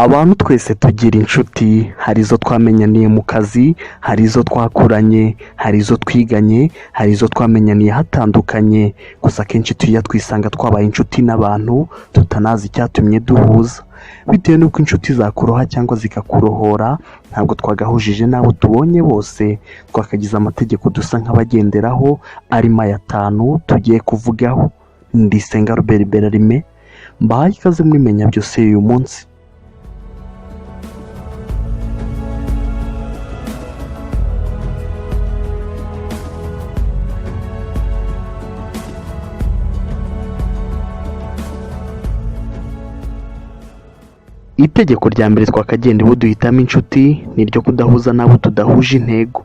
Abantu twese tugira inshuti, hari izo twamenyaniye mu kazi, hari izo twakuranye, hari izo twiganye, hari izo twamenyaniye hatandukanye, gusa akenshi tujya twisanga twabaye inshuti n'abantu tutanazi icyatumye duhuza, bitewe n'uko inshuti zakuroha cyangwa zikakurohora, ntabwo twagahujije n'abo tubonye bose, twakagize amategeko dusa nk'abagenderaho, arimo aya 5 tugiye kuvugaho. Ndisenga Robert Berarime, mbahaye ikaze muri Menya Byose uyu munsi. Itegeko rya mbere twakagenda duhitamo inshuti ni iryo kudahuza n'abo tudahuje intego.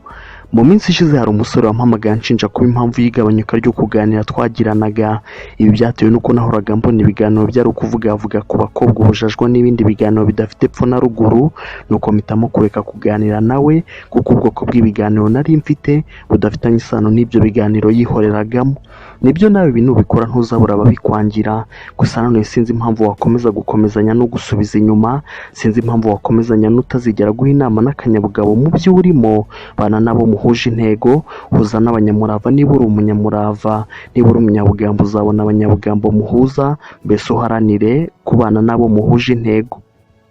Mu minsi ishize hari umusore wampamagaye anshinja kuba impamvu y'igabanyuka ryo kuganira twagiranaga. Ibi byatewe n'uko nahoraga mbona ibiganiro byari ukuvugavuga ku bakobwa, ubujajwa n'ibindi biganiro bidafite epfo na ruguru, nuko mpitamo kureka kuganira nawe kuko ubwoko bw'ibiganiro nari mfite budafitanye isano n'ibyo biganiro yihoreragamo. Nibyo nawe ibintu ubikora ntuzabura ababikwangira, gusa none sinzi impamvu wakomeza gukomezanya no gusubiza inyuma, sinzi impamvu wakomezanya n'utazigera guha inama n'akanyabugabo mu byo urimo. Bana nabo muhuje intego, huza n'abanyamurava niba uri umunyamurava, niba uri umunyabugambo uzabona abanyabugambo muhuza, mbese uharanire kubana nabo muhuje intego.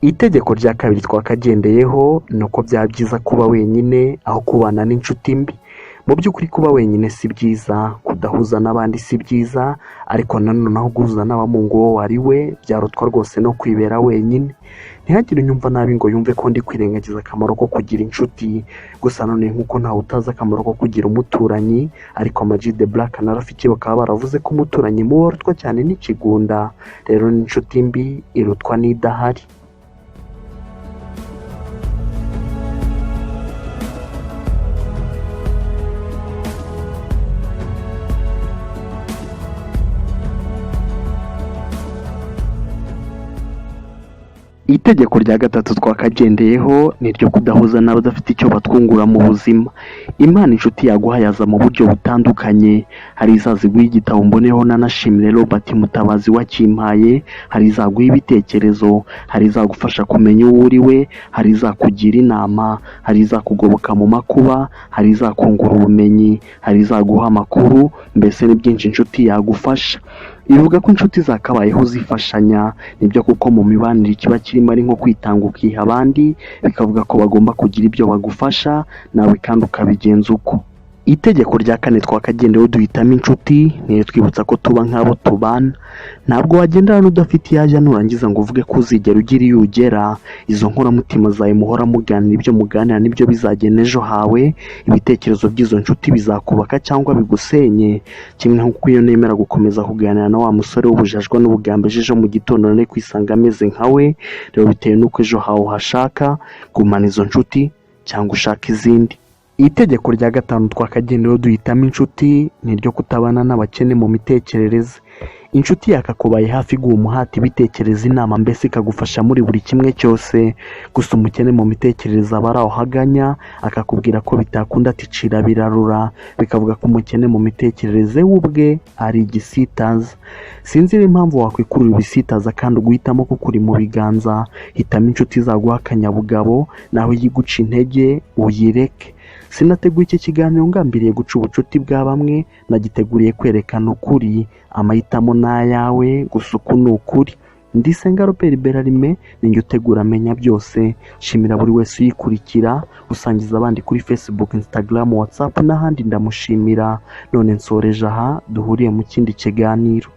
Itegeko rya kabiri twakagendeyeho ni uko byaba byiza kuba wenyine aho kubana n'inshuti mbi. Mu by'ukuri kuba wenyine si byiza, kudahuza n'abandi si byiza, ariko nanone aho guhuza n'abamungu wowe ari we byarutwa rwose no kwibera wenyine. Ntihagire unyumva nabi ngo yumve ko ndi kwirengagiza akamaro ko kugira inshuti, gusa none nk'uko ntawe utazi akamaro ko kugira umuturanyi, ariko Ama G The Black na Rafiki bakaba baravuze ko umuturanyi mubi arutwa cyane n'ikigunda, rero n'inshuti mbi irutwa n'idahari. Itegeko rya gatatu twakagendeyeho ni iryo kudahuza n'abadafite icyo batwungura mu buzima. Imana inshuti yaguha yaza mu buryo butandukanye, hari izaziguha igitabo mboneho nanashimire Robert Mutabazi wakimpaye, hari izaguha ibitekerezo, hari izagufasha kumenya uwo uri we, hari izakugira inama, hari izakugoboka mu makuba, hari izakungura ubumenyi, hari izaguha amakuru, mbese ni byinshi inshuti yagufasha. Ivuga ko inshuti zakabayeho zifashanya, nibyo kuko mu mibanire kiba kirimo ari nko kwitanga ukiha abandi, bikavuga ko bagomba kugira ibyo bagufasha nawe kandi ukabigenza uko. Itegeko rya kane twakagendeyeho duhitamo inshuti niyo twibutsa ko tuba nk'abo tubana. Ntabwo wagendana udafite iyo ajya nurangiza ngo uvuge ko uzigera ugira iyo ugera. Izo nkoramutima zawe muhora muganira, ibyo muganira nibyo bizagena ejo hawe. Ibitekerezo by'izo nshuti bizakubaka cyangwa bigusenye, kimwe nk'uko iyo nemera gukomeza kuganira na wa musore w'ubujajwa n'ubugambeje ejo mu gitondo none kwisanga ameze nkawe, rero bitewe n'uko ejo hawe hashaka, gumana izo nshuti cyangwa ushaka izindi. Itegeko rya gatanu twakagendeyeho duhitamo inshuti ni iryo kutabana n'abakene mu mitekerereze. Inshuti yakakubaye hafi iguha umuhati, bitekereza inama, mbese ikagufasha muri buri kimwe cyose, gusa umukene mu mitekerereze aba ari aho haganya, akakubwira ko bitakunda aticira birarura, bikavuga ko umukene mu mitekerereze we ubwe ari igisitaza. Sinzi impamvu wakwikurura ibisitaza kandi uguhitamo kuko uri mu biganza. Hitamo inshuti zaguha akanyabugabo, naho yiguca intege uyireke. Sinateguye iki kiganiro ngambiriye guca ubucuti bwa bamwe, nagiteguriye kwerekana ukuri. Amahitamo n'ayawe, gusa uku ni ukuri. Ndisenga Robert Berarime, ninjye utegura Menya Byose. Shimira buri wese uyikurikira, usangiza abandi kuri Facebook, Instagram, WhatsApp n'ahandi, ndamushimira. None nsoreje aha, duhuriye mu kindi kiganiro.